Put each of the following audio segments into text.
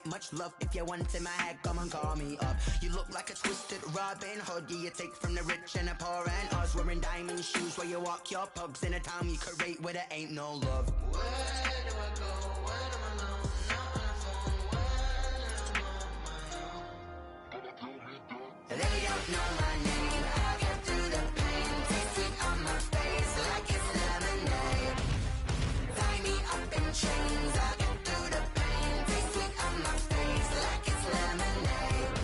Much love if you want in my head, come and call me up. You look like a twisted Robin Hood. Yeah, you take from the rich and the poor and us. Wearing diamond shoes where you walk your pugs in a town you create where there ain't no love. Where do I go when I'm alone? Not on the phone when I'm on my own. They don't know my name. I get through the pain. Taste sweet on my face like it's lemonade. Tie me up in chains. I get through the pain. Taste sweet on my face like it's lemonade.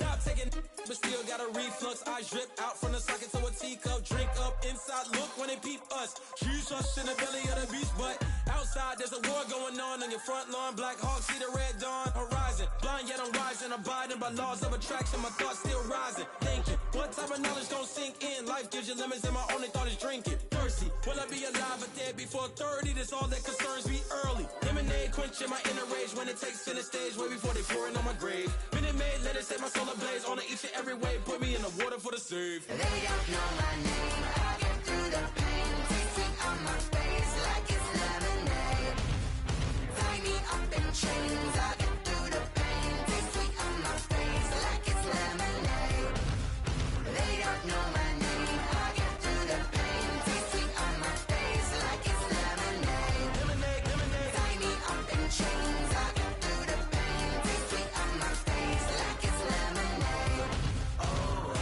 Stop taking, but still got a reflux. Eyes drip out from the socket to a teacup. Drink up inside, look when they peep us. Choose us in the belly of the beast, but outside there's a war going on your front lawn. Black Hawk, see the red dawn horizon. Blind yet I'm rising, abiding by laws of attraction. My thoughts still rising, thinking what type of knowledge gon' sink in? Life gives you lemons and my only thought is drinking. Thirsty, will I be alive or dead before 30? That's all that concerns me early. Lemonade quenching my inner rage when it takes center stage way before they pour it on my grave. Minute Maid, let it set my soul ablaze on each and every way. Put me in the water for the save. They don't know my name. I get through the pain. Taste sweet on my face like it's lemonade. Tie me up in chains. I get through the pain. Taste sweet on my face like it's lemonade. They don't know my name. I get through the pain. Taste sweet on my face like it's lemonade. Lemonade, lemonade. Tie me up in chains. I get through the pain. Taste sweet on my face like it's lemonade. Oh.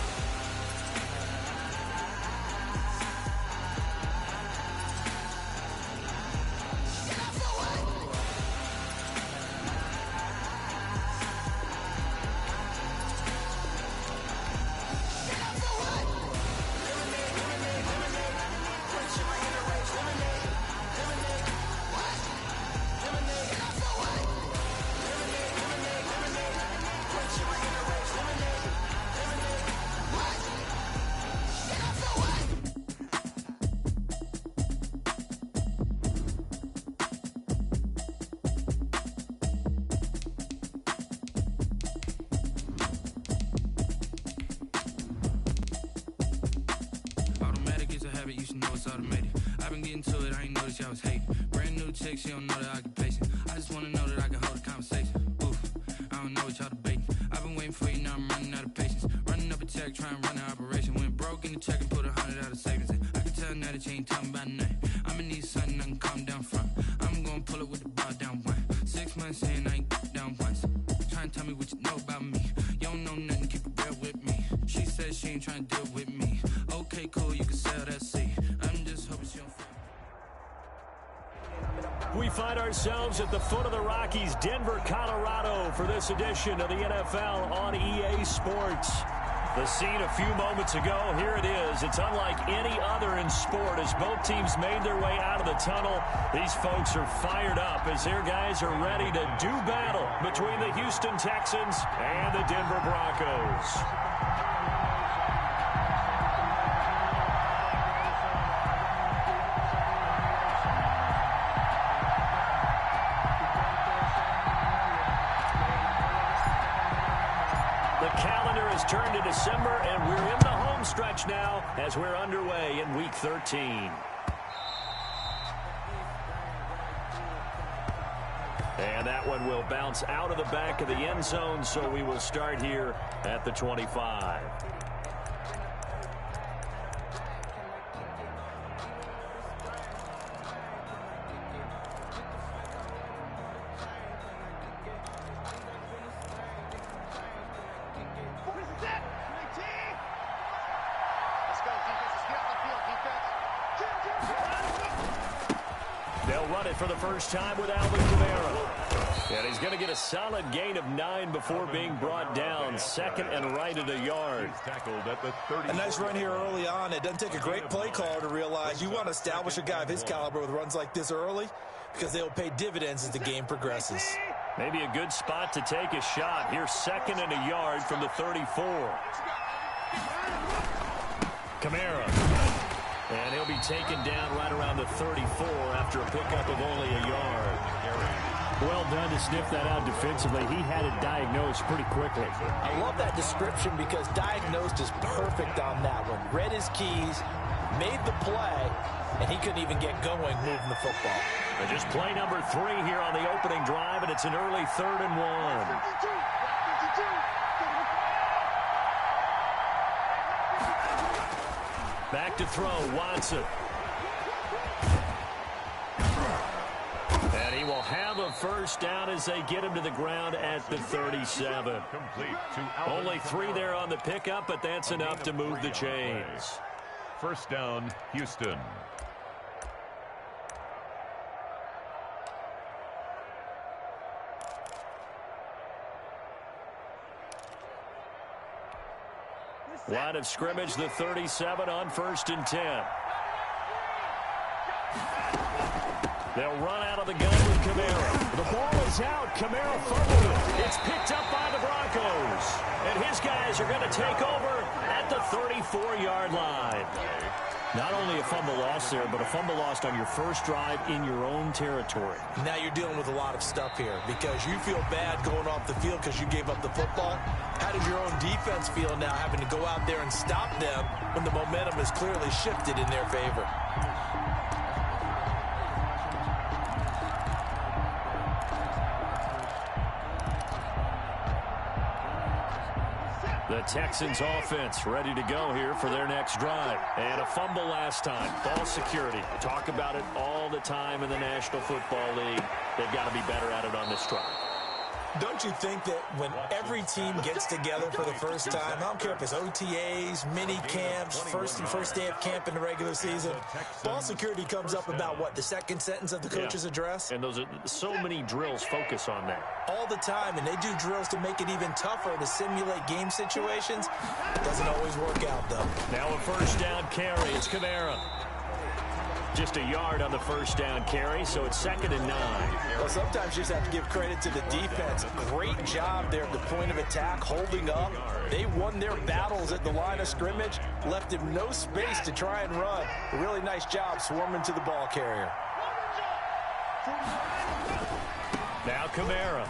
Automatic is a habit, you should know it's automated. I've been getting to it, I ain't noticed y'all was hating. Brand new chick, she don't know the occupation. I just wanna know that I can hold a conversation. Oof, I don't know what y'all debating. I've been waiting for you, now I'm running out of patience. Running up a check, trying to run an operation. Went broke in the check and put 100 out of savings in. I can tell now that you ain't talking about nothing. I'ma need something I can calm down from. I'm gonna pull it with the bar down one. 6 months saying I ain't down once. Trying to tell me what you know about me. You don't know nothing, keep it real with me. She said she ain't trying to deal with me. Okay, cool, you can sell that seat. I'm just hoping she don't. We find ourselves at the foot of the Rockies, Denver, Colorado, for this edition of the NFL on EA Sports. The scene a few moments ago, here it is. It's unlike any other in sport as both teams made their way out of the tunnel. These folks are fired up as their guys are ready to do battle between the Houston Texans and the Denver Broncos. Turned to December, and we're in the home stretch now as we're underway in Week 13. And that one will bounce out of the back of the end zone, so we will start here at the 25. For the first time with Alvin Kamara. And he's going to get a solid gain of 9 before being brought down. Second and right at a yard. A nice run here early on. It doesn't take a great play caller to realize you want to establish a guy of his caliber with runs like this early because they will pay dividends as the game progresses. Maybe a good spot to take a shot. Here's second and a yard from the 34. Kamara. And he'll be taken down right around the 34 after a pickup of only a yard. Well done to sniff that out defensively. He had it diagnosed pretty quickly. I love that description because diagnosed is perfect on that one. Read his keys, made the play, and he couldn't even get going moving the football. And just play number 3 here on the opening drive, and it's an early 3rd and 1. Back to throw, Watson. And he will have a first down as they get him to the ground at the 37. Only 3 there on the pickup, but that's enough to move the chains. First down, Houston. Line of scrimmage, the 37 on 1st and 10. They'll run out of the gun with Kamara. The ball is out. Kamara fumbled it. It's picked up by the Broncos. And his guys are going to take over at the 34-yard line. Not only a fumble loss there, but a fumble lost on your first drive in your own territory. Now you're dealing with a lot of stuff here because you feel bad going off the field because you gave up the football. How does your own defense feel now having to go out there and stop them when the momentum is clearly shifted in their favor? The Texans offense ready to go here for their next drive. And a fumble last time. Ball security. Talk about it all the time in the National Football League. They've got to be better at it on this drive. Don't you think that when every team gets together for the first time, I don't care if it's OTAs, mini camps, first day of camp in the regular season, ball security comes up about what, the second sentence of the coach's address? And those are so many drills focus on that. All the time, and they do drills to make it even tougher to simulate game situations. It doesn't always work out, though. Now a first down carry. It's Kamara. Just a yard on the first down carry, so it's 2nd and 9. Well, sometimes you just have to give credit to the defense. Great job there at the point of attack, holding up. They won their battles at the line of scrimmage, left him no space to try and run. A really nice job swarming to the ball carrier. Now Kamara.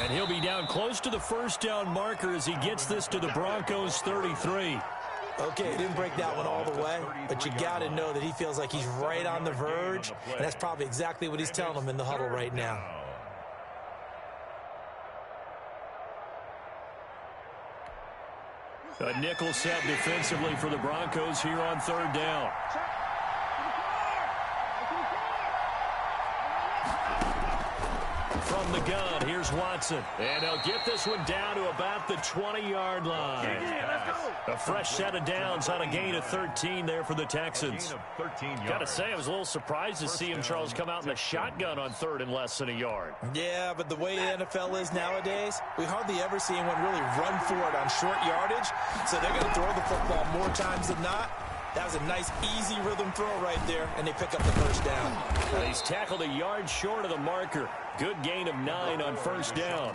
And he'll be down close to the first down marker as he gets this to the Broncos 33. Okay, didn't break that one all the way, but you got to know that he feels like he's right on the verge, and that's probably exactly what he's telling them in the huddle right now. A nickel set defensively for the Broncos here on 3rd down. From the gun, here's Watson. And they'll get this one down to about the 20-yard line. A fresh set of downs on a gain of 13 there for the Texans. Got to say, I was a little surprised to see him, Charles, come out in the shotgun on 3rd and less than a yard. Yeah, but the way the NFL is nowadays, we hardly ever see anyone really run for it on short yardage. So they're going to throw the football more times than not. That was a nice, easy rhythm throw right there, and they pick up the first down. And he's tackled a yard short of the marker. Good gain of 9 on first down.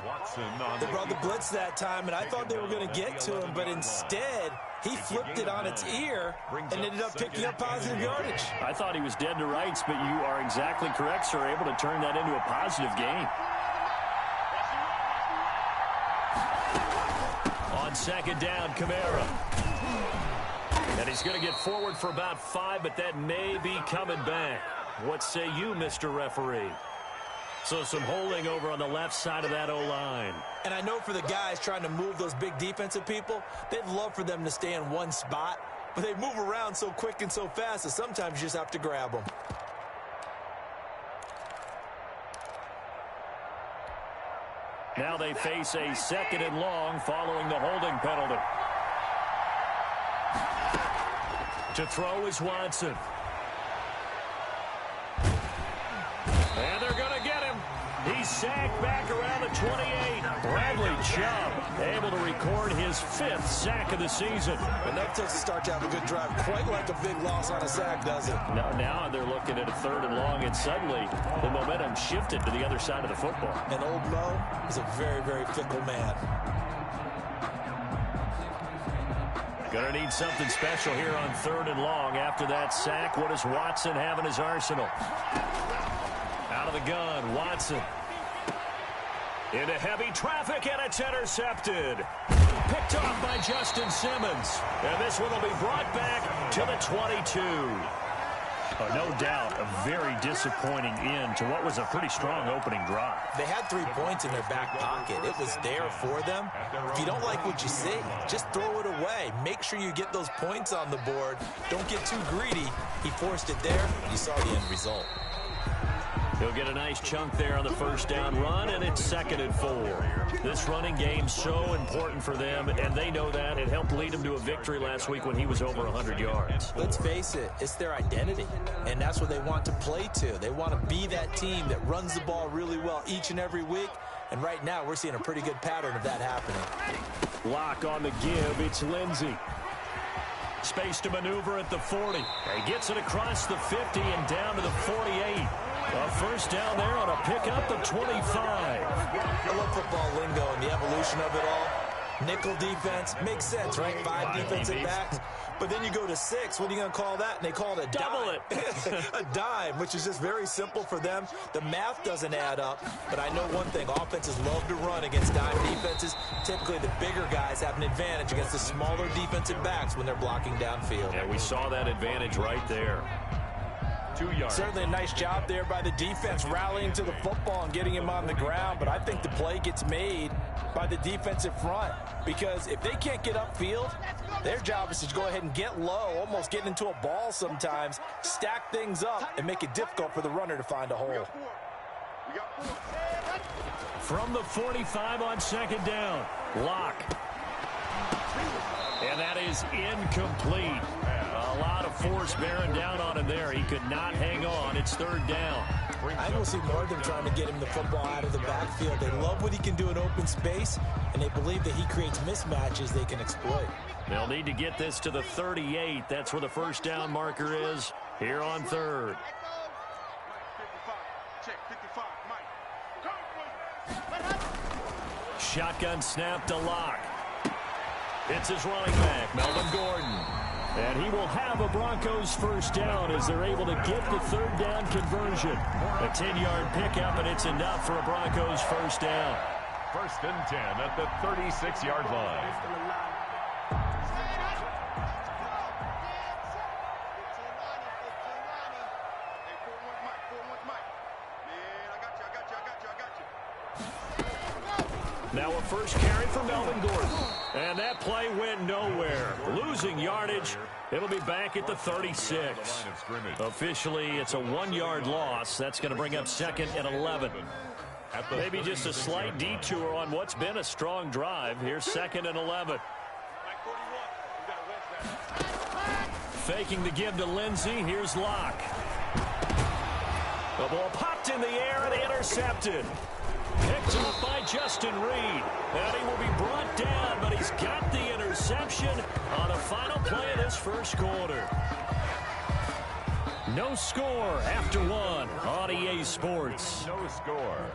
They brought the blitz that time, and I thought they were going to get to him, but instead, he flipped it on its ear and ended up picking up positive yardage. I thought he was dead to rights, but you are exactly correct, sir, able to turn that into a positive gain. On 2nd down, Kamara. And he's going to get forward for about 5, but that may be coming back. What say you, Mr. Referee? So some holding over on the left side of that O-line. And I know for the guys trying to move those big defensive people, they'd love for them to stay in one spot, but they move around so quick and so fast that sometimes you just have to grab them. Now they face a 2nd and long following the holding penalty. To throw is Watson. And they're going to get him. He's sacked back around the 28. Bradley Chubb able to record his 5th sack of the season. Enough to start to have a good drive. Quite like a big loss on a sack, does it? Now they're looking at a 3rd and long, and suddenly the momentum shifted to the other side of the football. And old Mo is a very, very fickle man. Going to need something special here on 3rd and long. After that sack, what does Watson have in his arsenal? Out of the gun, Watson. Into heavy traffic, and it's intercepted. Picked off by Justin Simmons. And this one will be brought back to the 22. No doubt, a very disappointing end to what was a pretty strong opening drive. They had 3 points in their back pocket. It was there for them. If you don't like what you see, just throw it away. Make sure you get those points on the board. Don't get too greedy. He forced it there. You saw the end result. He'll get a nice chunk there on the first down run, and it's 2nd and 4. This running game's so important for them, and they know that. It helped lead them to a victory last week when he was over 100 yards. Let's face it, it's their identity, and that's what they want to play to. They want to be that team that runs the ball really well each and every week, and right now we're seeing a pretty good pattern of that happening. Lock on the give. It's Lindsey. Space to maneuver at the 40. He gets it across the 50 and down to the 48. A first down there on a pickup of 25. I love football lingo and the evolution of it all. Nickel defense makes sense, right? 5 defensive backs. But then you go to 6. What are you going to call that? And they call it a double dime. A dime, which is just very simple for them. The math doesn't add up. But I know one thing. Offenses love to run against dime defenses. Typically, the bigger guys have an advantage against the smaller defensive backs when they're blocking downfield. Yeah, we saw that advantage right there. 2 yards. Certainly a nice job there by the defense rallying to the football and getting him on the ground, but I think the play gets made by the defensive front because if they can't get upfield, their job is to go ahead and get low, almost get into a ball sometimes, stack things up, and make it difficult for the runner to find a hole. From the 45 on 2nd down, Lock. And that is incomplete. A lot of force bearing down on him there. He could not hang on. It's 3rd down. I will see more of them trying to get him the football out of the backfield. They love what he can do in open space, and they believe that he creates mismatches they can exploit. They'll need to get this to the 38. That's where the first down marker is here on 3rd. Shotgun snap to Lock. It's his running back, Melvin Gordon. And he will have a Broncos first down as they're able to get the 3rd down conversion. A 10-yard pickup, and it's enough for a Broncos first down. 1st and 10 at the 36-yard line. Now a first carry for Melvin Gordon. And that play went nowhere. Losing yardage. It'll be back at the 36. Officially, it's a 1-yard loss. That's going to bring up 2nd and 11. Maybe just a slight detour on what's been a strong drive. Here's 2nd and 11. Faking the give to Lindsey. Here's Lock. The ball popped in the air and intercepted. Picked up by Justin Reed. And he will be brought down, but he's got the interception on the final play of this first quarter. No score after 1 on EA Sports. No score.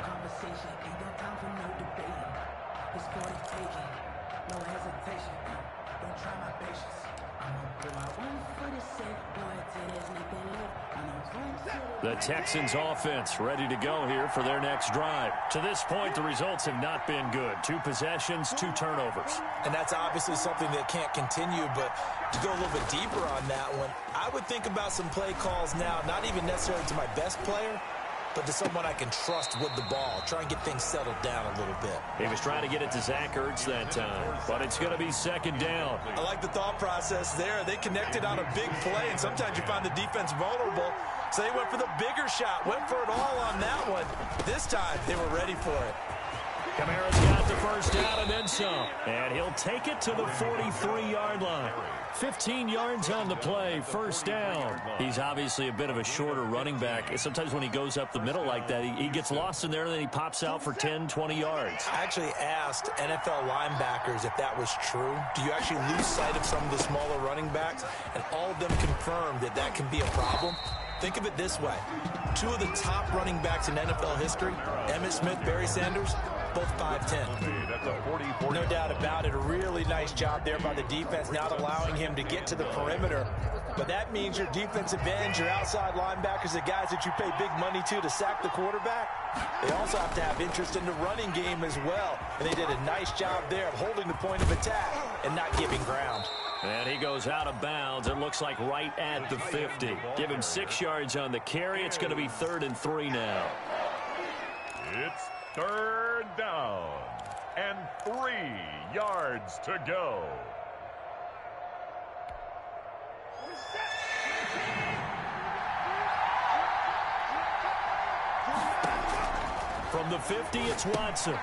The Texans offense ready to go here for their next drive. To this point, the results have not been good. 2 possessions, 2 turnovers. And that's obviously something that can't continue, but to go a little bit deeper on that one, I would think about some play calls now, not even necessarily to my best player, but to someone I can trust with the ball. Try and get things settled down a little bit. He was trying to get it to Zach Ertz that time, but it's going to be 2nd down. I like the thought process there. They connected on a big play, and sometimes you find the defense vulnerable, so they went for the bigger shot, went for it all on that one. This time, they were ready for it. Kamara's got the first down and then some. And he'll take it to the 43-yard line. 15 yards on the play, first down. He's obviously a bit of a shorter running back. Sometimes when he goes up the middle like that, he gets lost in there and then he pops out for 10, 20 yards. I actually asked NFL linebackers if that was true. Do you actually lose sight of some of the smaller running backs? And all of them confirmed that that can be a problem. Think of it this way. 2 of the top running backs in NFL history, Emmitt Smith, Barry Sanders, both 5'10". No doubt about it. A really nice job there by the defense, not allowing him to get to the perimeter but that means your defensive ends, your outside linebackers, the guys that you pay big money to sack the quarterback, they also have to have interest in the running game as well. And they did a nice job there of holding the point of attack and not giving ground. And he goes out of bounds. It looks like right at the 50. Give him 6 yards on the carry. It's going to be 3rd and 3 now. It's 3rd down and 3 yards to go. From the 50, it's Watson.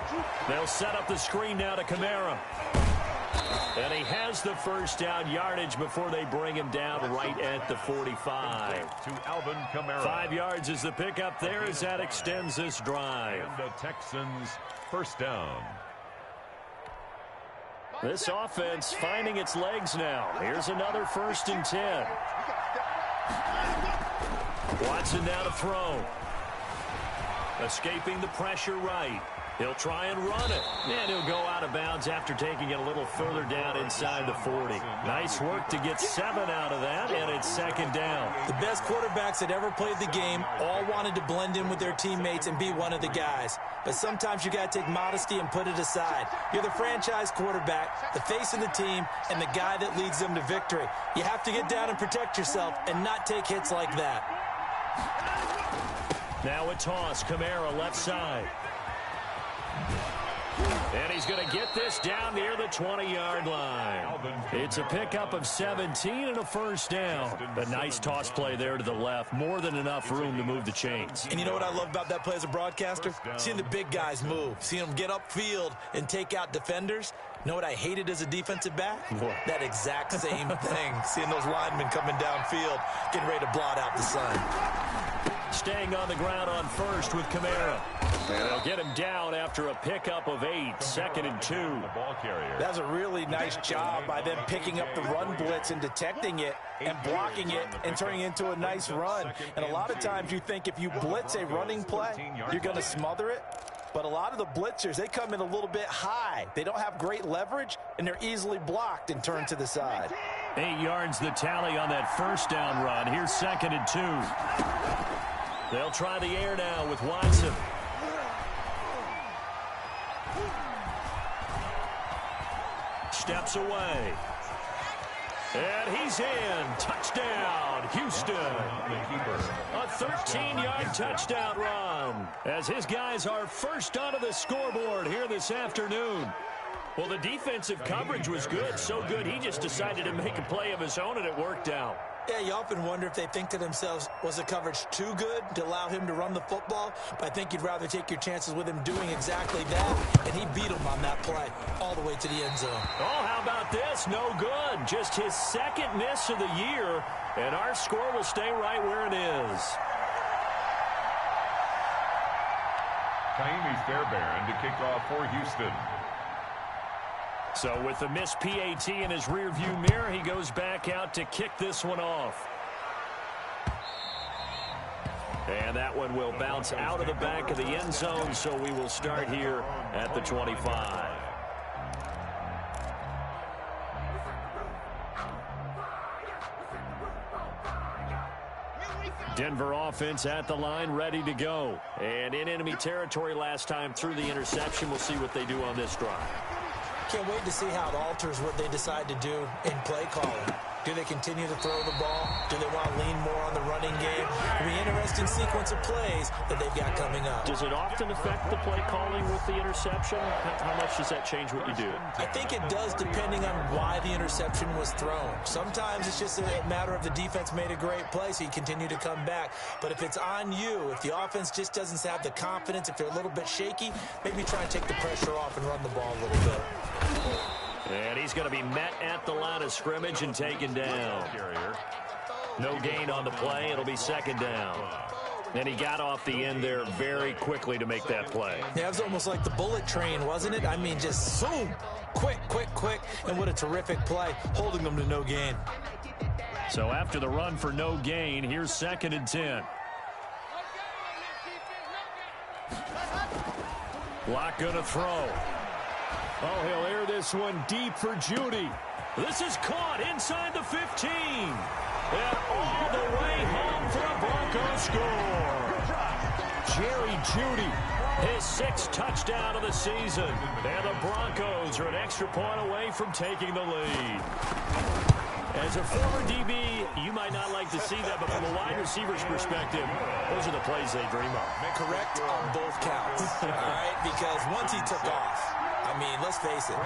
They'll set up the screen now to Kamara. And he has the first down yardage before they bring him down right at the 45. To Alvin Kamara. 5 yards is the pickup there as that extends this drive. And the Texans first down. This offense finding its legs now. Here's another 1st and 10. Watson now to throw. Escaping the pressure right. He'll try and run it. And he'll go out of bounds after taking it a little further down inside the 40. Nice work to get 7 out of that, and it's 2nd down. The best quarterbacks that ever played the game all wanted to blend in with their teammates and be one of the guys. But sometimes you got to take modesty and put it aside. You're the franchise quarterback, the face of the team, and the guy that leads them to victory. You have to get down and protect yourself and not take hits like that. Now a toss. Kamara left side. And he's going to get this down near the 20-yard line. It's a pickup of 17 and a first down. A nice toss play there to the left. More than enough room to move the chains. And you know what I love about that play as a broadcaster? Seeing the big guys move. Seeing them get upfield and take out defenders. You know what I hated as a defensive back? What? That exact same thing. Seeing those linemen coming downfield, getting ready to blot out the sun. Staying on the ground on first with Kamara. And they'll get him down after a pickup of 8. 2nd and 2. The ball carrier. That's a really nice job by them picking up the run blitz and detecting it and blocking it and turning it into a nice run. And a lot of times you think if you blitz a running play, you're going to smother it. But a lot of the blitzers, they come in a little bit high. They don't have great leverage, and they're easily blocked and turned to the side. 8 yards the tally on that first down run. Here's 2nd and 2. They'll try the air now with Watson. Steps away. And he's in. Touchdown, Houston. A 13-yard touchdown run as his guys are first onto the scoreboard here this afternoon. Well, the defensive coverage was good. So good, he just decided to make a play of his own, and it worked out. Yeah, you often wonder if they think to themselves, was the coverage too good to allow him to run the football? But I think you'd rather take your chances with him doing exactly that, and he beat him on that play all the way to the end zone. Oh, how about this? No good. Just his 2nd miss of the year, and our score will stay right where it is. Kaimi Fairbairn to kick off for Houston. So with the missed PAT in his rearview mirror, he goes back out to kick this one off. And that one will bounce out of the back of the end zone, so we will start here at the 25. Denver offense at the line, ready to go. And in enemy territory last time through the interception. We'll see what they do on this drive. Can't wait to see how it alters what they decide to do in play calling. Do they continue to throw the ball? Do they want to lean more on the running game? It'll be an interesting sequence of plays that they've got coming up. Does it often affect the play calling with the interception? How much does that change what you do? I think it does, depending on why the interception was thrown. Sometimes it's just a matter of the defense made a great play, so you continue to come back. But if it's on you, if the offense just doesn't have the confidence, if they're a little bit shaky, maybe try and take the pressure off and run the ball a little bit. And he's going to be met at the line of scrimmage and taken down. No gain on the play. It'll be 2nd down. And he got off the end there very quickly to make that play. Yeah, it was almost like the bullet train, wasn't it? I mean, just zoom, quick, quick, quick. And what a terrific play, holding them to no gain. So after the run for no gain, here's 2nd and 10. Lock going to throw. Oh, he'll air this one deep for Judy. This is caught inside the 15. And all the way home for a Broncos score. Jerry Jeudy, his 6th touchdown of the season. And the Broncos are an extra point away from taking the lead. As a former DB, you might not like to see that, but from a wide receiver's perspective, those are the plays they dream of. Correct on both counts, all right? Because once he took off, I mean, let's face it,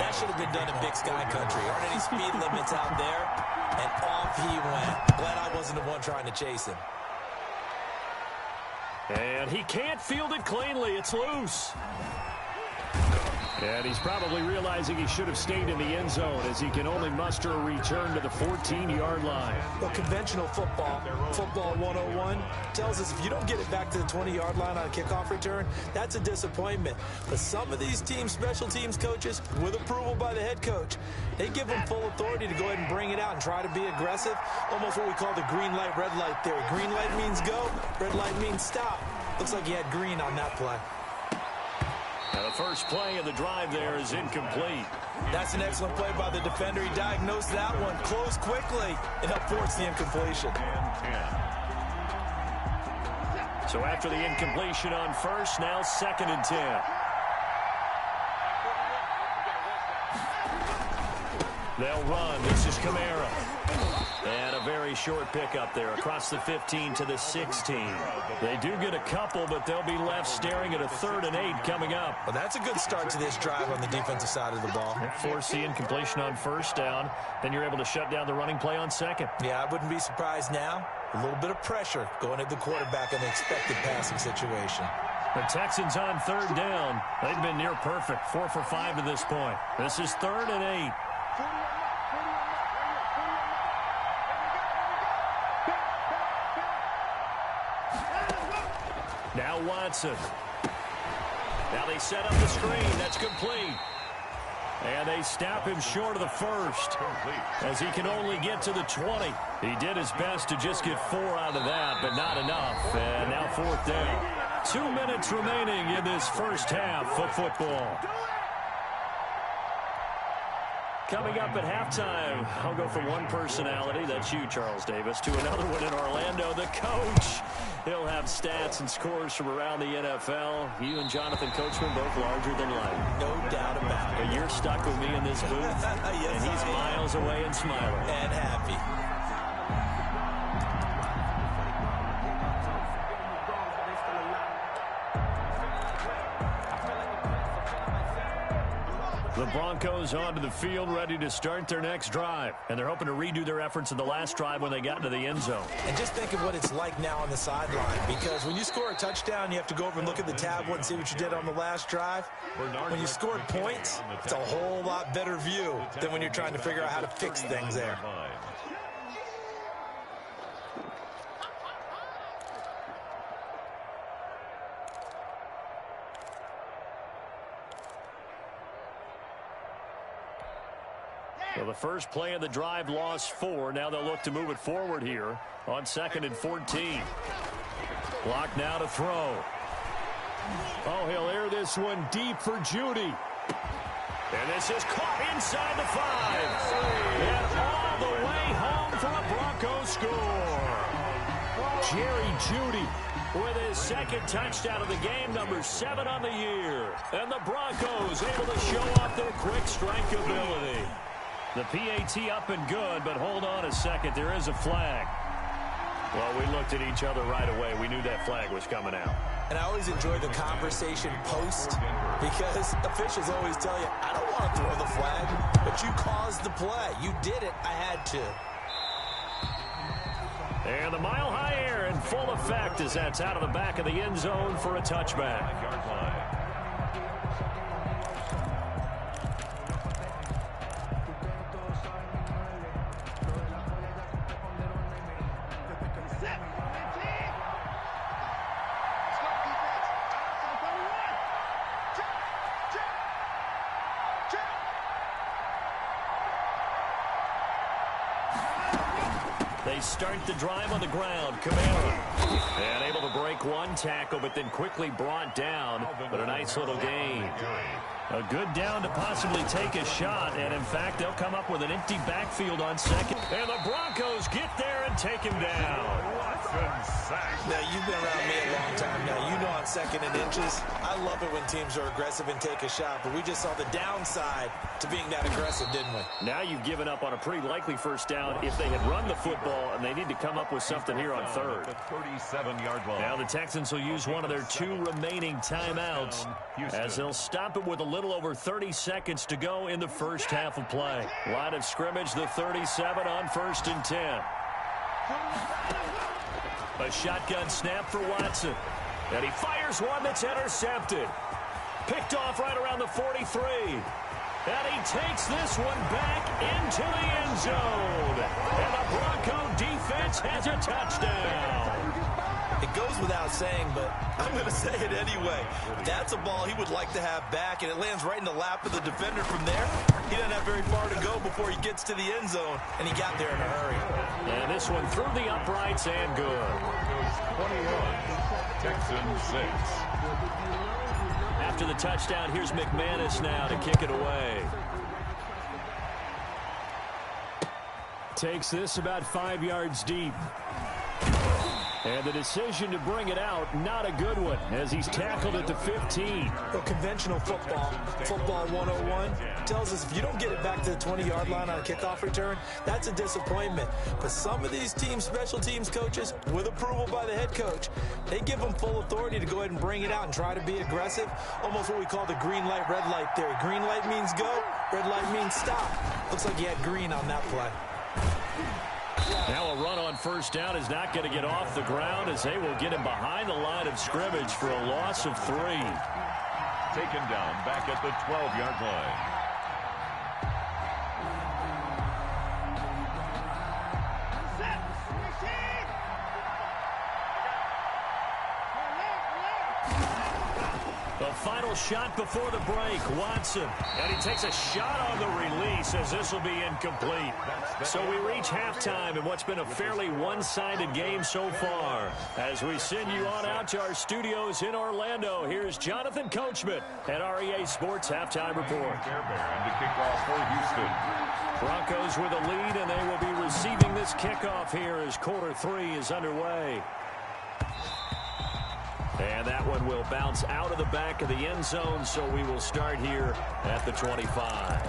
that should have been done in Big Sky Country. Aren't any speed limits out there? And off he went. Glad I wasn't the one trying to chase him. And he can't field it cleanly. It's loose. And he's probably realizing he should have stayed in the end zone as he can only muster a return to the 14-yard line. Well, conventional football 101, tells us if you don't get it back to the 20-yard line on a kickoff return, that's a disappointment. But some of these teams, special teams coaches, with approval by the head coach, they give them full authority to go ahead and bring it out and try to be aggressive. Almost what we call the green light, red light theory. Green light means go, red light means stop. Looks like he had green on that play. Now the first play of the drive there is incomplete. That's an excellent play by the defender. He diagnosed that one, closed quickly, and helped force the incompletion. So after the incompletion on first, now 2nd and 10. They'll run. This is Kamara. And a very short pickup there across the 15 to the 16. They do get a couple, but they'll be left staring at a 3rd and 8 coming up. Well, that's a good start to this drive on the defensive side of the ball. Force the incompletion on first down, then you're able to shut down the running play on 2nd. Yeah, I wouldn't be surprised now. A little bit of pressure going at the quarterback in the expected passing situation. The Texans on 3rd down. They've been near perfect, 4 for 5 to this point. This is 3rd and 8. Now Watson. Now they set up the screen. That's complete. And they snap him short of the first as he can only get to the 20. He did his best to just get 4 out of that, but not enough. And now 4th down. 2 minutes remaining in this first half of football. Coming up at halftime, I'll go from one personality, that's you, Charles Davis, to another one in Orlando, the coach. He'll have stats and scores from around the NFL. You and Jonathan Coachman both larger than life. No doubt about it. But you're stuck with me in this booth, yes, and he's miles away and smiling. And happy. The Broncos onto the field, ready to start their next drive. And they're hoping to redo their efforts in the last drive when they got into the end zone. And just think of what it's like now on the sideline. Because when you score a touchdown, you have to go over and look at the tablet and see what you did on the last drive. When you scored points, it's a whole lot better view than when you're trying to figure out how to fix things there. Well, the first play of the drive lost 4. Now they'll look to move it forward here on 2nd and 14. Clock now to throw. Oh, he'll air this one deep for Jeudy. And this is caught inside the 5. And all the way home for a Broncos score. Jerry Jeudy with his 2nd touchdown of the game, number 7 on the year. And the Broncos able to show off their quick strike ability. The PAT up and good, but hold on a second. There is a flag. Well, we looked at each other right away. We knew that flag was coming out. And I always enjoy the conversation post because officials always tell you, I don't want to throw the flag, but you caused the play. You did it. I had to. And the mile-high air in full effect as that's out of the back of the end zone for a touchback. They start the drive on the ground. Kamara. And able to break one tackle, but then quickly brought down. But a nice little gain. A good down to possibly take a shot. And, in fact, they'll come up with an empty backfield on second. And the Broncos get there and take him down. Now, you've been around me a long time now. You know on second and inches, I love it when teams are aggressive and take a shot. But we just saw the downside to being that aggressive, didn't we? Now you've given up on a pretty likely first down if they had run the football, and they need to come up with something here on third. 37-yard line. Now the Texans will use one of their 2 remaining timeouts as they'll stop it with a little over 30 seconds to go in the first half of play. Line of scrimmage, the 37 on 1st and 10. A shotgun snap for Watson. And he fires one that's intercepted. Picked off right around the 43. And he takes this one back into the end zone. And the Bronco defense has a touchdown. It goes without saying, but I'm going to say it anyway. That's a ball he would like to have back, and it lands right in the lap of the defender from there. He doesn't have very far to go before he gets to the end zone, and he got there in a hurry. And this one through the uprights and good. 21, Texans 6. After the touchdown, here's McManus now to kick it away. Takes this about 5 yards deep. And the decision to bring it out, not a good one, as he's tackled at the 15. Well, conventional football 101, tells us if you don't get it back to the 20-yard line on a kickoff return, that's a disappointment. But some of these teams, special teams coaches, with approval by the head coach, they give them full authority to go ahead and bring it out and try to be aggressive, almost what we call the green light, red light theory. Green light means go, red light means stop. Looks like he had green on that play. Now a run on first down is not going to get off the ground as they will get him behind the line of scrimmage for a loss of 3. Taken down back at the 12-yard line. The final shot before the break, Watson. And he takes a shot on the release as this will be incomplete. So we reach halftime in what's been a fairly one-sided game so far. As we send you on out to our studios in Orlando, here's Jonathan Coachman at REA Sports Halftime Report. And to kick off for Houston. Broncos with a lead, and they will be receiving this kickoff here as quarter 3 is underway. And that one will bounce out of the back of the end zone, so we will start here at the 25.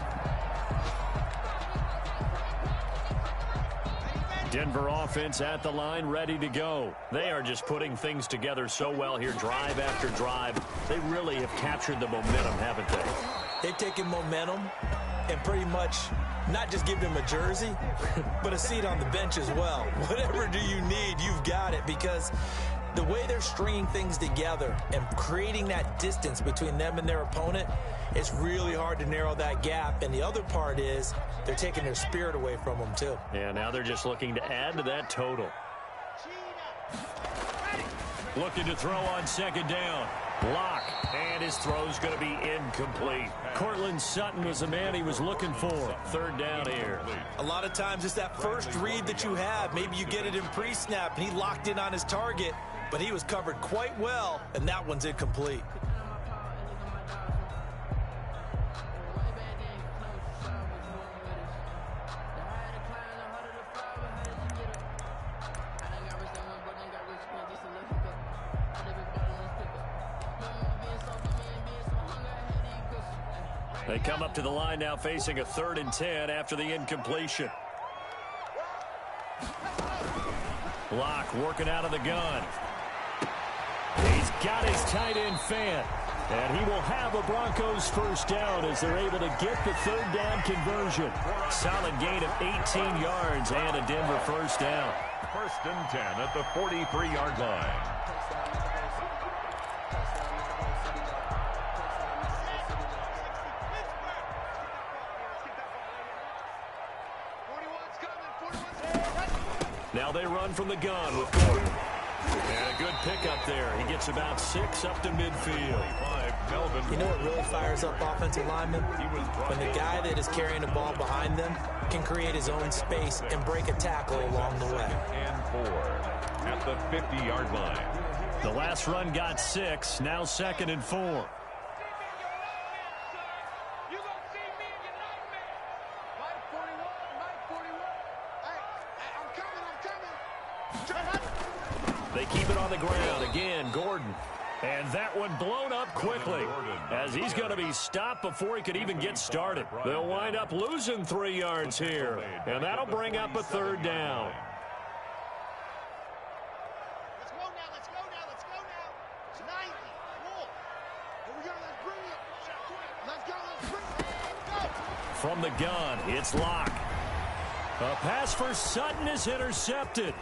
Denver offense at the line, ready to go. They are just putting things together so well here, drive after drive. They really have captured the momentum, haven't they? They've taken momentum and pretty much not just give them a jersey, but a seat on the bench as well. Whatever do you need, you've got it, because the way they're stringing things together and creating that distance between them and their opponent, it's really hard to narrow that gap. And the other part is they're taking their spirit away from them, too. Yeah, now they're just looking to add to that total. Looking to throw on second down. Block, and his throw's going to be incomplete. Cortland Sutton was the man he was looking for. Third down here. A lot of times it's that first read that you have. Maybe you get it in pre-snap, and he locked in on his target, but he was covered quite well, and that one's incomplete. They come up to the line now facing a 3rd and 10 after the incompletion. Block working out of the gun. He's got his tight end fan. And he will have a Broncos first down as they're able to get the 3rd down conversion. Solid gain of 18 yards and a Denver first down. 1st and 10 at the 43-yard line. Now they run from the gun with Gordon. And a good pickup there. He gets about 6 up to midfield. 5, Melvin You know what really fires up offensive linemen? When the guy that is carrying the ball behind them can create his own space and break a tackle along the way. And 4 at the 50-yard line. The last run got 6. Now 2nd and 4. They keep it on the ground. Again, Gordon. And that one blown up quickly as he's going to be stopped before he could even get started. They'll wind up losing 3 yards here, and that'll bring up a 3rd down. Let's go now, let's go now, let's go now. It's 90. Cool. Here we go, let's bring it. Let's go, let's bring it. Go. From the gun, it's Locke. A pass for Sutton is intercepted.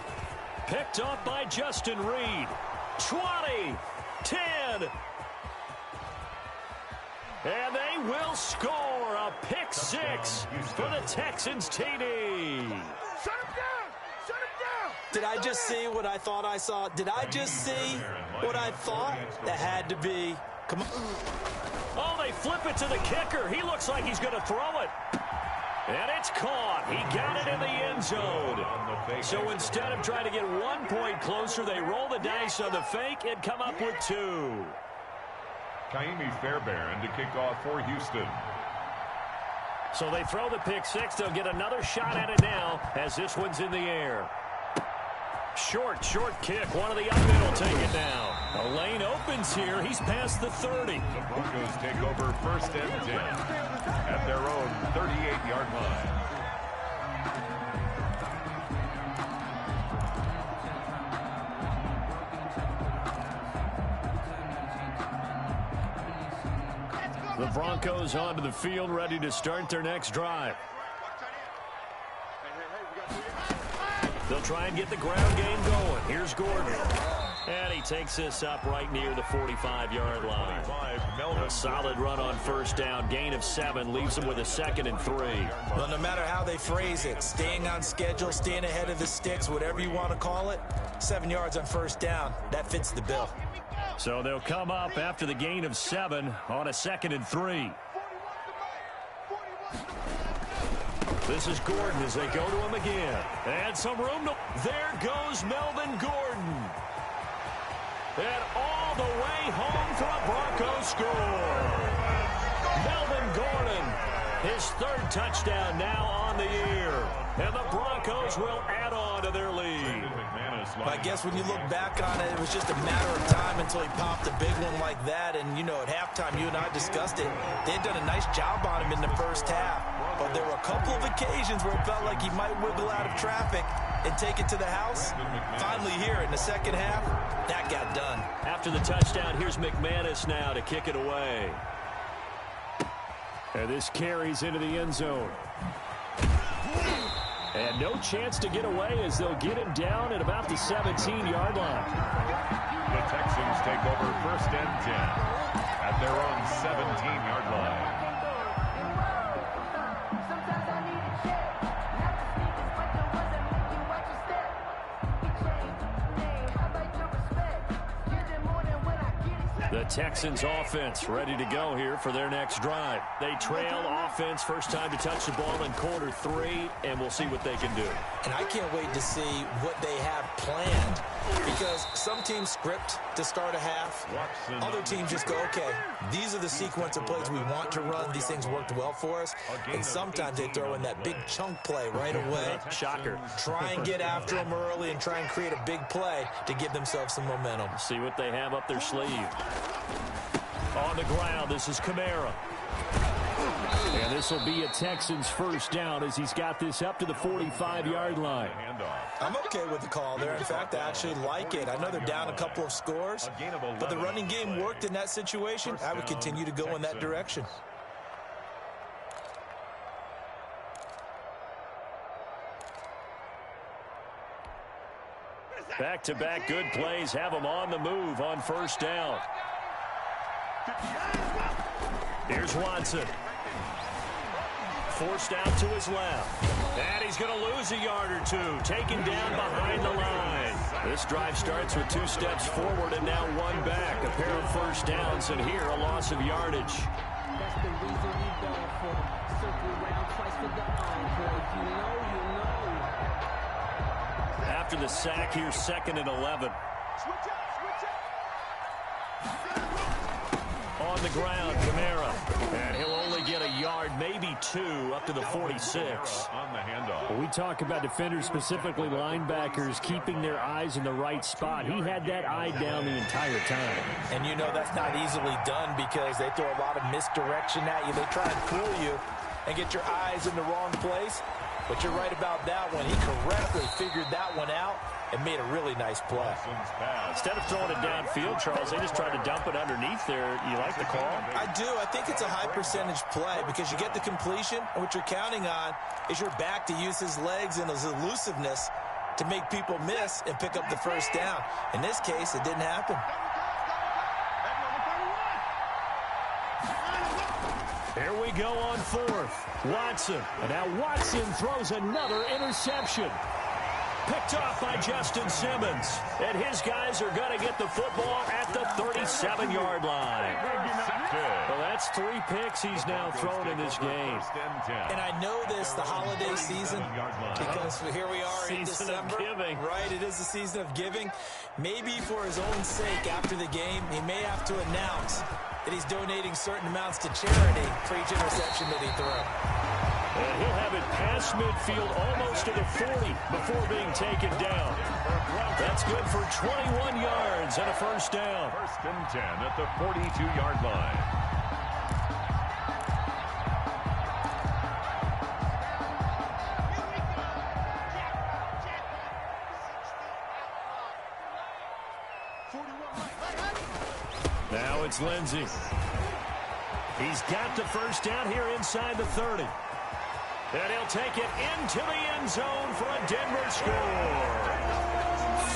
Picked off by Justin Reed. 20, 10. And they will score a pick 6 for the Texans TD. Shut him down! Shut him down! Did I just see what I thought I saw? Did I just see what I thought? That had to be. Come on. Oh, they flip it to the kicker. He looks like he's going to throw it. And it's caught. He got it in the end zone. So instead of trying to get 1 point closer, they roll the dice on the fake and come up with 2. Kaimi Fairbairn to kick off for Houston. So they throw the pick 6. They'll get another shot at it now as this one's in the air. Short kick. One of the up men will take it now. A lane opens here. He's past the 30. The Broncos take over 1st and 10 at their own 38-yard line. The Broncos onto the field, ready to start their next drive. They'll try and get the ground game going. Here's Gordon. And he takes this up right near the 45-yard line. A solid run on 1st down. Gain of 7 leaves them with a 2nd and 3. Well, no matter how they phrase it, staying on schedule, staying ahead of the sticks, whatever you want to call it, 7 yards on 1st down. That fits the bill. So they'll come up after the gain of 7 on a 2nd and 3. This is Gordon as they go to him again. And some room to... There goes Melvin Gordon. And all the way home for a Broncos score. Melvin Gordon, his 3rd touchdown now on the year. And the Broncos will add on to their lead. I guess when you look back on it, it was just a matter of time until he popped a big one like that. And, you know, at halftime, you and I discussed it. They had done a nice job on him in the 1st half. But there were a couple of occasions where it felt like he might wiggle out of traffic and take it to the house. Finally here in the 2nd half, that got done. After the touchdown, here's McManus now to kick it away. And this carries into the end zone. And no chance to get away as they'll get him down at about the 17-yard line. The Texans take over 1st and 10 at their own 17-yard line. The Texans offense ready to go here for their next drive. They trail offense, first time to touch the ball in quarter 3, and we'll see what they can do. And I can't wait to see what they have planned, because some teams script to start a half. Other teams just go, okay, these are the sequence of plays we want to run. These things worked well for us. And sometimes they throw in that big chunk play right away. Shocker. Try and get after them early and try and create a big play to give themselves some momentum. See what they have up their sleeve. On the ground, this is Kamara. And this will be a Texans 1st down as he's got this up to the 45-yard line. I'm okay with the call there. In fact, I actually like it. I know they're down a couple of scores, but the running game worked in that situation. I would continue to go in that direction. Back-to-back good plays have them on the move on 1st down. Here's Watson. Forced out to his left. And he's going to lose a yard or 2. Taken down behind the line. This drive starts with 2 steps forward and now 1 back. A pair of first downs, and here a loss of yardage. That's the reason we dog for them. Circle around twice for the encore. If you know, you know. After the sack, here's 2nd and 11. On the ground, Kamara. And he'll only get a yard, maybe 2, up to the 46. On the handoff. When we talk about defenders, specifically linebackers, keeping their eyes in the right spot. He had that eye down the entire time. And you know that's not easily done because they throw a lot of misdirection at you. They try and fool you and get your eyes in the wrong place. But you're right about that one. He correctly figured that one out and made a really nice play. Instead of throwing it downfield, Charles, they just tried to dump it underneath there. You like the call? I do. I think it's a high percentage play because you get the completion, and what you're counting on is your back to use his legs and his elusiveness to make people miss and pick up the first down. In this case, it didn't happen. Here we go on 4th. Watson. And now Watson throws another interception. Picked off by Justin Simmons. And his guys are going to get the football at the 37-yard line. Well, that's 3 picks he's now thrown in this game. And I know this, the holiday season, because here we are in December. Season of giving. Right, it is the season of giving. Maybe for his own sake after the game, he may have to announce that he's donating certain amounts to charity for each interception that he throws. And he'll have it past midfield almost to the 40 before being taken down. That's good for 21 yards and a first down. 1st and 10 at the 42-yard line. Now it's Lindsey. He's got the first down here inside the 30. And he'll take it into the end zone for a Denver score.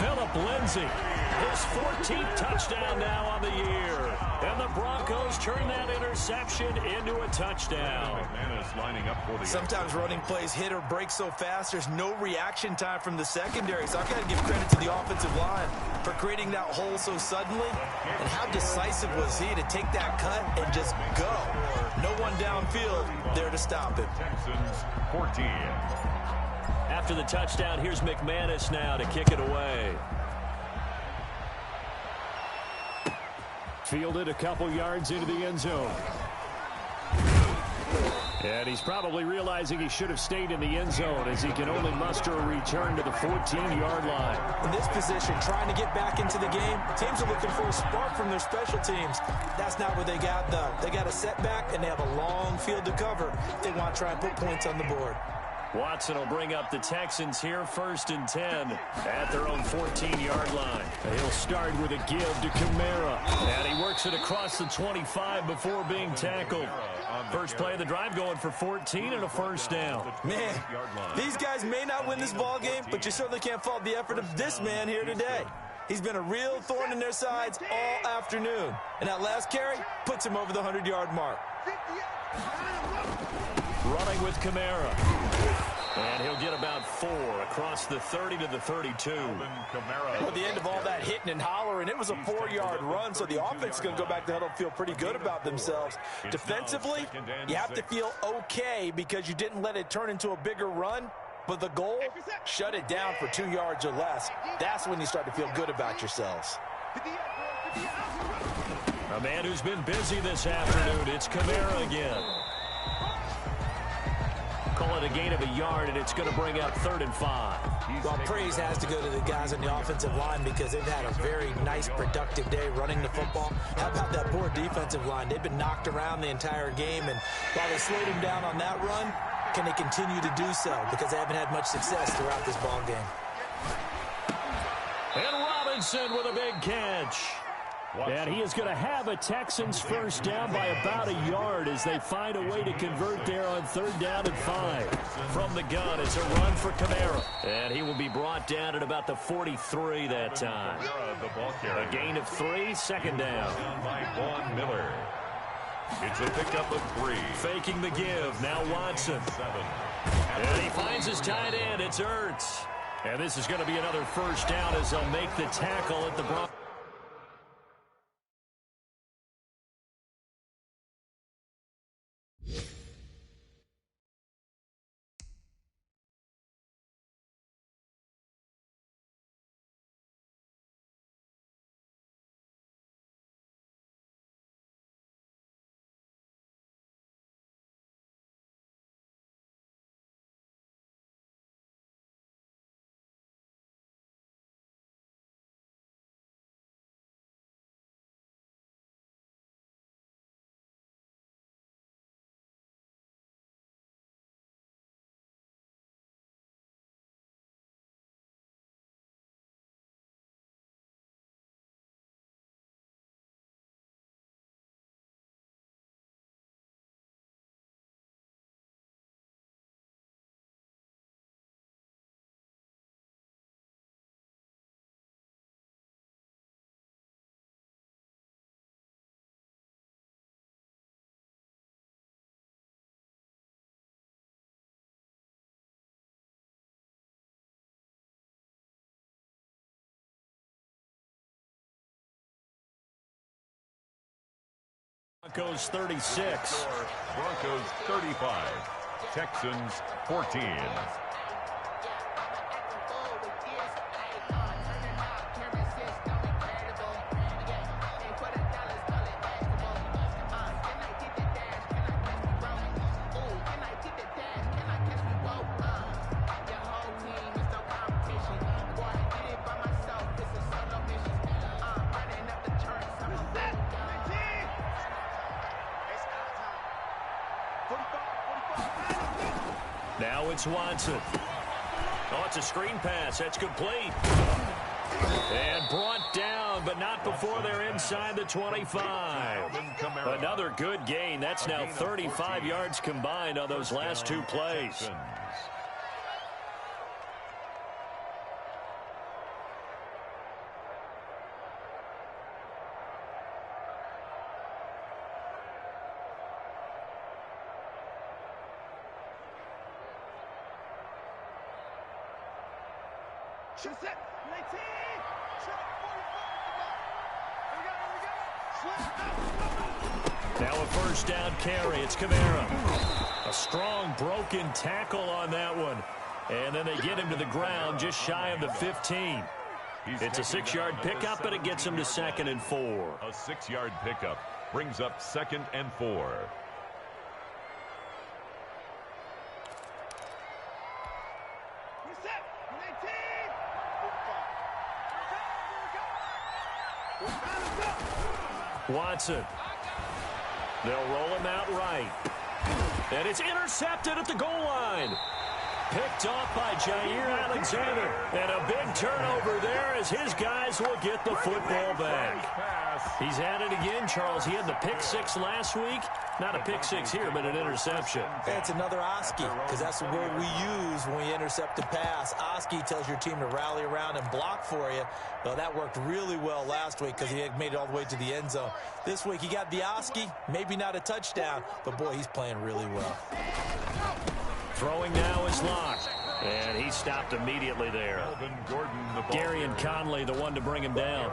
Phillip Lindsay, his 14th touchdown now on the year. And the Broncos turn that interception into a touchdown. Lining up for the Sometimes running plays hit or break so fast, there's no reaction time from the secondary. So I've got to give credit to the offensive line for creating that hole so suddenly. And how decisive was he to take that cut and just go? No one downfield there to stop it. Texans 14. After the touchdown, here's McManus now to kick it away. Fielded a couple yards into the end zone. And he's probably realizing he should have stayed in the end zone as he can only muster a return to the 14-yard line. In this position, trying to get back into the game, teams are looking for a spark from their special teams. That's not what they got, though. They got a setback, and they have a long field to cover if they want to try and put points on the board. Watson will bring up the Texans here 1st and 10 at their own 14-yard line. He'll start with a give to Kamara. And he works it across the 25 before being tackled. First play of the drive going for 14 and a first down. Man, these guys may not win this ball game, but you certainly can't fault the effort of this man here today. He's been a real thorn in their sides all afternoon. And that last carry puts him over the 100-yard mark. Running with Kamara. And he'll get about 4 across the 30 to the 32. At the end of all that hitting and hollering, it was a 4-yard run, so the offense is going to go back to huddle and feel pretty good about themselves. Defensively, you have to feel okay because you didn't let it turn into a bigger run, but the goal, shut it down for 2 yards or less. That's when you start to feel good about yourselves. A man who's been busy this afternoon, it's Kamara again. Call it a gain of a yard, and it's going to bring up 3rd and 5. Well, praise has to go to the guys on the offensive line because they've had a very nice, productive day running the football. How about that poor defensive line? They've been knocked around the entire game, and while they slowed them down on that run, can they continue to do so? Because they haven't had much success throughout this ball game. And Robinson with a big catch. And he is going to have a Texans first down by about a yard as they find a way to convert there on 3rd down and 5. From the gun, it's a run for Kamara. And he will be brought down at about the 43 that time. A gain of 3, 2nd down. By Vaughn Miller. It's a pickup of 3. Faking the give, now Watson. And he finds his tight end, it's Ertz. And this is going to be another first down as they'll make the tackle at the Broncos. Broncos 36. Broncos 35. Texans 14. Now it's Watson. Oh, it's a screen pass. That's complete. And brought down, but not before they're inside the 25. Another good gain. That's now 35 yards combined on those last two plays. Now a first down carry. It's Kamara. A strong broken tackle on that one. And then they get him to the ground just shy of the 15. It's a 6-yard pickup, but it gets him to 2nd and 4. A 6-yard pickup brings up 2nd and 4. Watson. They'll roll him out right. And it's intercepted at the goal line. Picked off by Jair Alexander. And a big turnover there as his guys will get the football back. He's at it again, Charles. He had the pick 6 last week. Not a pick 6 here, but an interception. It's another Oski, because that's the word we use when we intercept a pass. Oski tells your team to rally around and block for you. Well, that worked really well last week because he had made it all the way to the end zone. This week he got the Oski, maybe not a touchdown, but boy, he's playing really well. Throwing now is locked. And he stopped immediately there. Gary and Conley, the one to bring him down.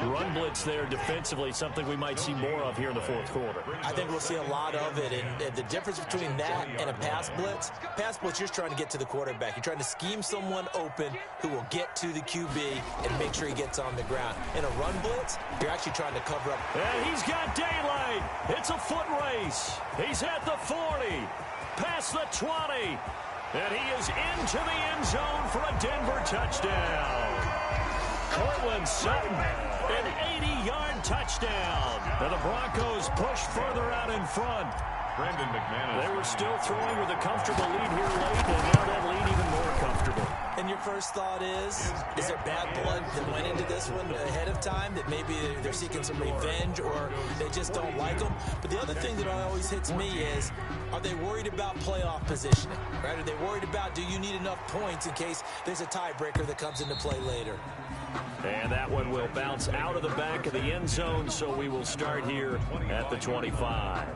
Run blitz there defensively, something we might see more of here in the fourth quarter. I think we'll see a lot of it. And the difference between that and a pass blitz, you're just trying to get to the quarterback. You're trying to scheme someone open who will get to the QB and make sure he gets on the ground. In a run blitz, you're actually trying to cover up. And he's got daylight. It's a foot race. He's at the 40, past the 20. And he is into the end zone for a Denver touchdown. Cortland Sutton, an 80-yard touchdown. And the Broncos push further out in front. Brandon McManus. They were still throwing with a comfortable lead here late, and now that lead even more comfortable. And your first thought is there bad blood that went into this one ahead of time, that maybe they're seeking some revenge or they just don't like them? But the other thing that always hits me is, are they worried about playoff positioning? Right? Are they worried about, do you need enough points in case there's a tiebreaker that comes into play later? And that one will bounce out of the back of the end zone, so we will start here at the 25.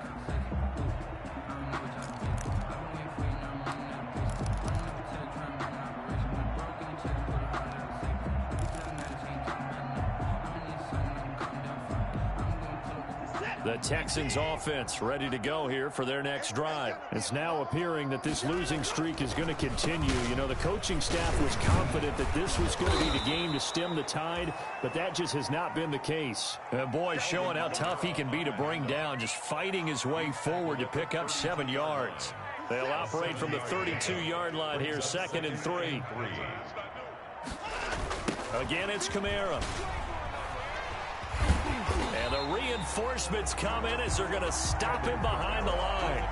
The Texans offense ready to go here for their next drive. It's now appearing that this losing streak is going to continue. You know, the coaching staff was confident that this was going to be the game to stem the tide, but that just has not been the case. And boy, showing how tough he can be to bring down, just fighting his way forward to pick up 7 yards. They'll operate from the 32-yard line here, 2nd and 3. Again, it's Kamara. And the reinforcements come in as they're going to stop him behind the line.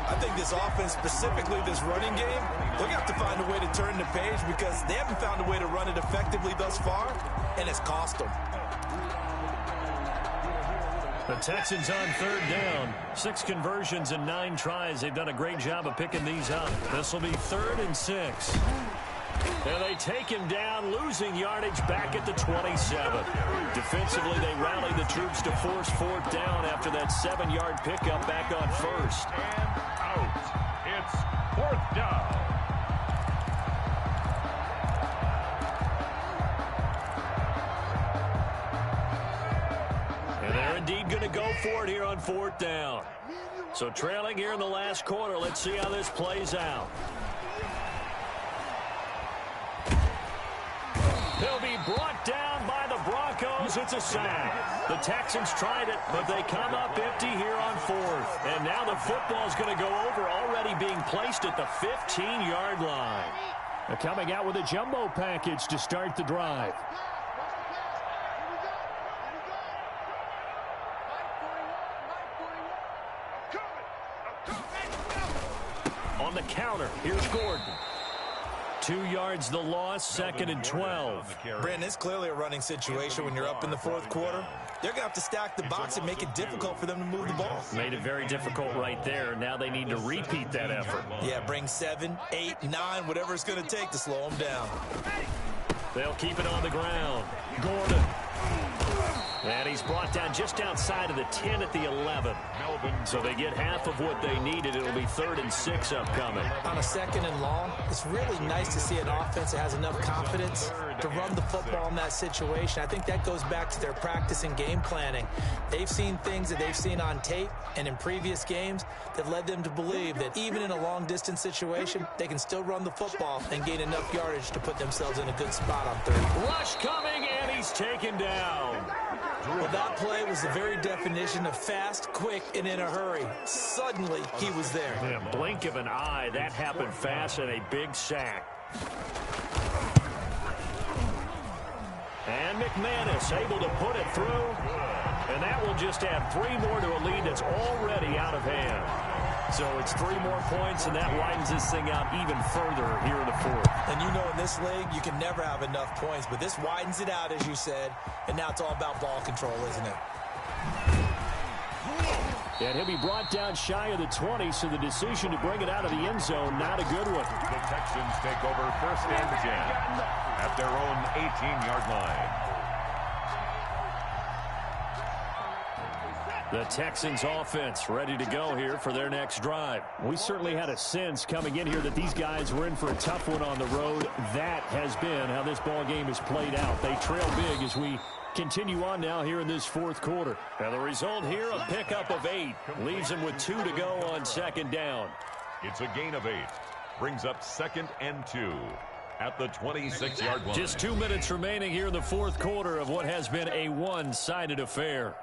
I think this offense, specifically this running game, they're going to have to find a way to turn the page because they haven't found a way to run it effectively thus far, and it's cost them. The Texans on 3rd down. 6 conversions and 9 tries. They've done a great job of picking these up. This will be 3rd and 6. And they take him down, losing yardage back at the 27. Defensively, they rally the troops to force 4th down after that 7-yard pickup back on 1st. And out. It's 4th down. And they're indeed going to go for it here on 4th down. So trailing here in the last quarter, let's see how this plays out. He'll be brought down by the Broncos. It's a sack. The Texans tried it, but they come up empty here on 4th. And now the football's going to go over, already being placed at the 15-yard line. They're coming out with a jumbo package to start the drive. On the counter, here's Gordon. 2 yards the loss, 2nd and 12. Brandon, it's clearly a running situation when you're up in the 4th quarter. They're going to have to stack the box and make it difficult for them to move the ball. Made it very difficult right there. Now they need to repeat that effort. Yeah, bring 7, 8, 9, whatever it's going to take to slow them down. They'll keep it on the ground. Gordon. And he's brought down just outside of the 10 at the 11. So they get half of what they needed. It'll be 3rd and 6 upcoming. On a 2nd and long, it's really nice to see an offense that has enough confidence to run the football in that situation. I think that goes back to their practice and game planning. They've seen things that they've seen on tape and in previous games that led them to believe that even in a long-distance situation, they can still run the football and gain enough yardage to put themselves in a good spot on 3rd. Rush coming, and he's taken down. Well, that play was the very definition of fast, quick, and in a hurry. Suddenly, he was there. Yeah, blink of an eye, that happened fast, and a big sack. And McManus able to put it through, and that will just add 3 more to a lead that's already out of hand. So it's 3 more points, and that widens this thing out even further here in the 4th. And you know in this league, you can never have enough points, but this widens it out, as you said, and now it's all about ball control, isn't it? And he'll be brought down shy of the 20, so the decision to bring it out of the end zone, not a good one. The Texans take over 1st and 10 at their own 18-yard line. The Texans offense ready to go here for their next drive. We certainly had a sense coming in here that these guys were in for a tough one on the road. That has been how this ball game has played out. They trail big as we continue on now here in this 4th quarter. And the result here, a pickup of 8. Leaves them with 2 to go on 2nd down. It's a gain of 8. Brings up 2nd and 2 at the 26-yard line. Just 2 minutes remaining here in the 4th quarter of what has been a one-sided affair.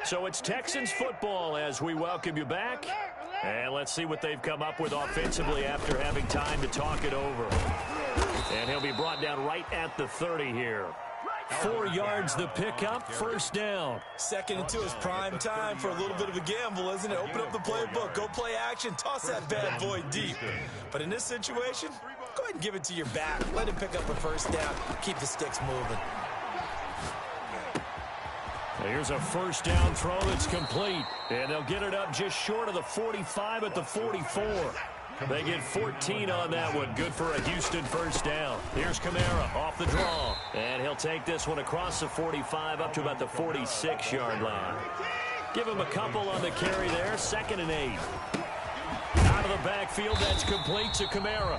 So it's Texans football as we welcome you back. And let's see what they've come up with offensively after having time to talk it over. And he'll be brought down right at the 30 here. 4 yards the pickup, 1st down. 2nd and 2 is prime time for a little bit of a gamble, isn't it? Open up the playbook, go play action, toss that bad boy deep. But in this situation, go ahead and give it to your back. Let him pick up a 1st down, keep the sticks moving. Here's a 1st down throw that's complete. And they'll get it up just short of the 45 at the 44. They get 14 on that one. Good for a Houston 1st down. Here's Kamara off the draw. And he'll take this one across the 45 up to about the 46-yard line. Give him a couple on the carry there. 2nd and 8. Out of the backfield, that's complete to Kamara.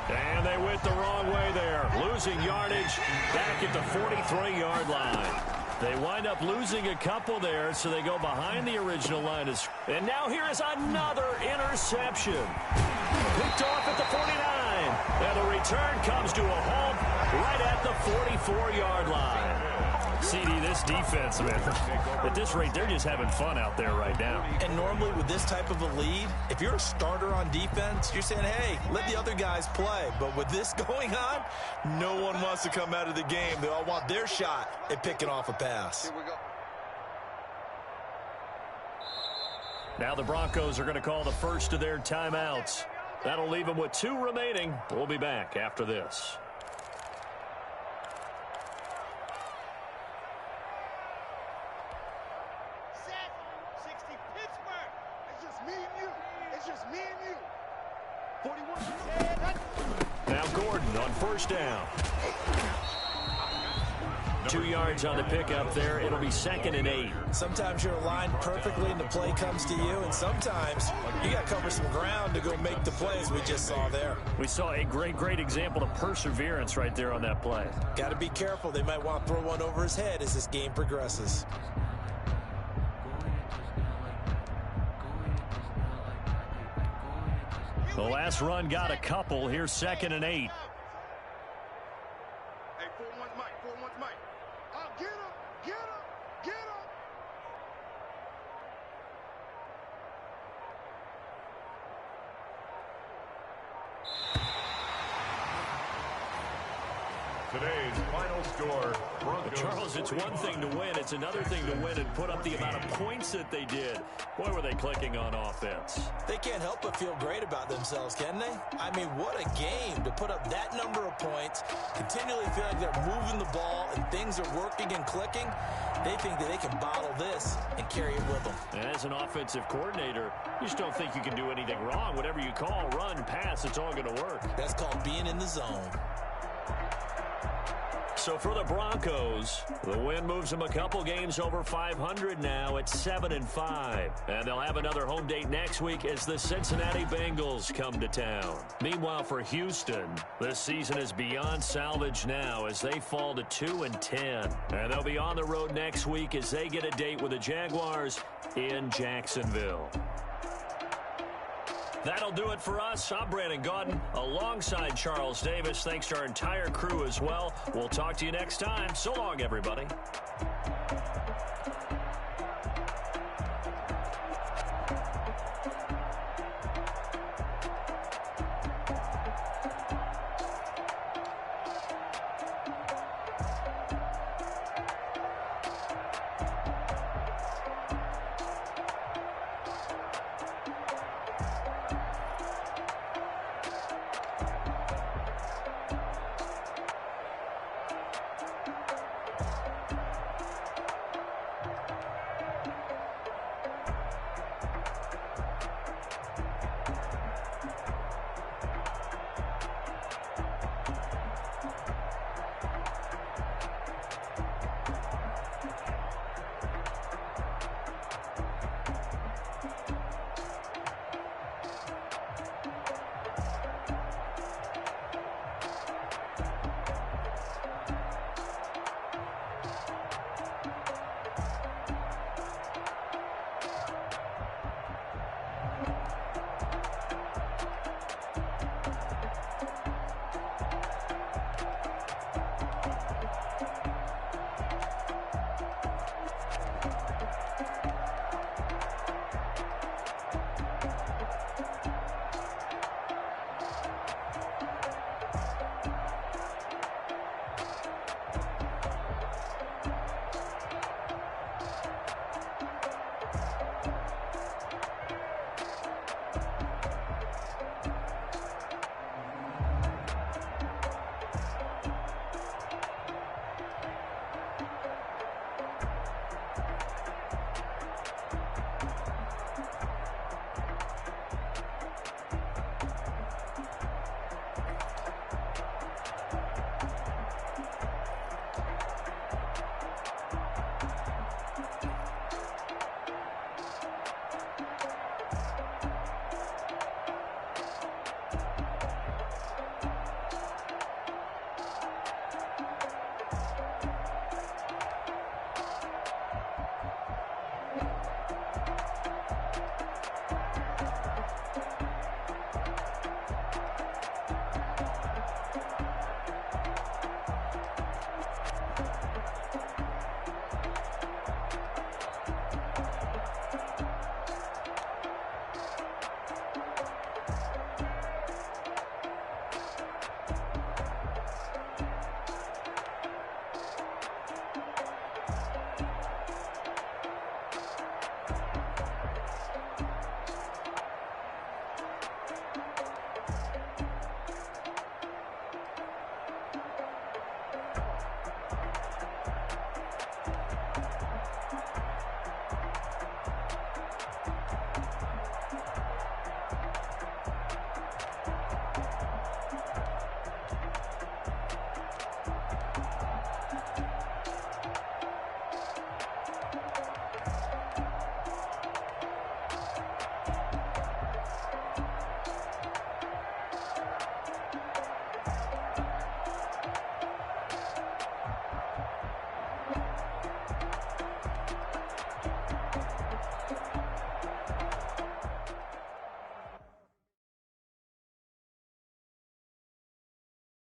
And they went the wrong way there. Losing yardage back at the 43-yard line. They wind up losing a couple there, so they go behind the original line. And now here is another interception. Picked off at the 49. And the return comes to a halt right at the 44-yard line. CD, this defense, man, at this rate, they're just having fun out there right now. And normally with this type of a lead, if you're a starter on defense, you're saying, hey, let the other guys play. But with this going on, no one wants to come out of the game. They all want their shot at picking off a pass. Here we go. Now the Broncos are going to call the first of their timeouts. That'll leave them with 2 remaining. We'll be back after this. Now Gordon on first down. 2 yards on the pickup there. It'll be 2nd and 8. Sometimes you're aligned perfectly and the play comes to you, and sometimes you got to cover some ground to go make the plays we just saw there. We saw a great example of perseverance right there on that play. Got to be careful. They might want to throw one over his head as this game progresses. The last run got a couple. Here's 2nd and 8. Hey, 4-1's Mike. 4-1's Mike. Oh, get him. Get him. Get him. Today's final score, Broncos. Charles, it's one thing to win. It's another thing to win and put up the amount of points that they did. Boy, were they clicking on offense. They can't help but feel great about themselves, can they? I mean, what a game to put up that number of points, continually feel like they're moving the ball and things are working and clicking. They think that they can bottle this and carry it with them. And as an offensive coordinator, you just don't think you can do anything wrong. Whatever you call, run, pass, it's all going to work. That's called being in the zone. So for the Broncos, the win moves them a couple games over 500 now at 7-5. And they'll have another home date next week as the Cincinnati Bengals come to town. Meanwhile, for Houston, this season is beyond salvage now as they fall to 2-10. And they'll be on the road next week as they get a date with the Jaguars in Jacksonville. That'll do it for us. I'm Brandon Gaudin alongside Charles Davis. Thanks to our entire crew as well. We'll talk to you next time. So long, everybody.